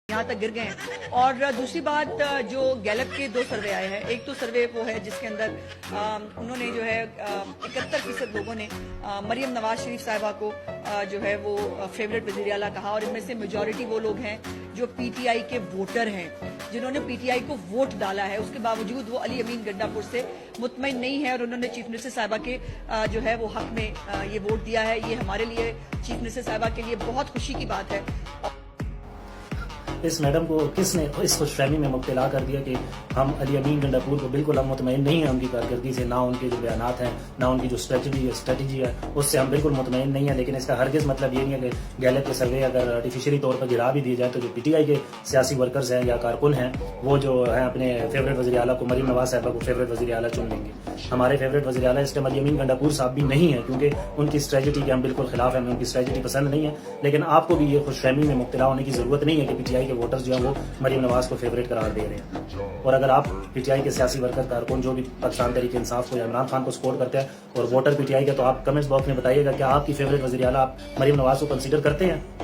یہاں تک گر گئے ہیں۔ اور دوسری بات جو گیلپ کے 2 سروے آئے ہیں، ایک تو سروے وہ ہے جس کے اندر انہوں نے جو ہے 71% لوگوں نے مریم نواز شریف صاحبہ کو جو ہے وہ فیوریٹ وزیر اعلیٰ کہا، اور ان میں سے میجورٹی وہ لوگ ہیں جو پی ٹی آئی کے ووٹر ہیں، جنہوں نے پی ٹی آئی کو ووٹ ڈالا ہے، اس کے باوجود وہ علی امین گنڈا پور سے مطمئن نہیں ہے، اور انہوں نے چیف منسٹر صاحبہ کے جو ہے وہ حق میں یہ ووٹ دیا ہے۔ یہ ہمارے لیے چیف منسٹر صاحبہ کے لیے بہت خوشی کی بات ہے۔ اس میڈم کو کس نے اس خوش فہمی میں مبتلا کر دیا کہ ہم علی امین گنڈا پور کو بالکل ہم مطمئن نہیں ہیں ان کی کارکردگی سے، نہ ان کے جو بیانات ہیں، نہ ان کی جو اسٹریٹجی ہے اس سے ہم بالکل مطمئن نہیں ہیں۔ لیکن اس کا ہرگز مطلب یہ نہیں ہے کہ گیلپ کے سروے اگر آرٹیفیشلی طور پر گرا بھی دیے جائے تو جو پی ٹی آئی کے سیاسی ورکرز ہیں یا کارکن ہیں وہ جو ہیں اپنے فیوریٹ وزیر اعلیٰ کو، مریم نواز صاحبہ کو فیوریٹ وزیر اعلیٰ چن لیں گے۔ ہمارے فیوریٹ وزیر اعلیٰ اس ٹائم علی امین گنڈا پور صاحب بھی نہیں ہیں، کیونکہ ان کی اسٹریٹجی کے ہم بالکل خلاف ہیں، ہمیں ان کی اسٹریٹجی پسند نہیں ہے۔ لیکن آپ کو بھی یہ خوش فہمی میں مبتلا ہونے کی ضرورت نہیں ہے کہ پی ٹی آئی کے ووٹرز جو ہیں وہ مریم نواز کو فیوریٹ قرار دے رہے ہیں۔ اور اگر آپ پی ٹی آئی کے سیاسی ورکر کارکن جو بھی پاکستان تحریک انصاف کو یا عمران خان کو سپورٹ کرتے ہیں اور ووٹر پی ٹی آئی کے، تو آپ کمنٹس باکس میں بتائیے گا کہ آپ کی فیوریٹ وزیر اعلیٰ آپ مریم نواز کو کنسیڈر کرتے ہیں۔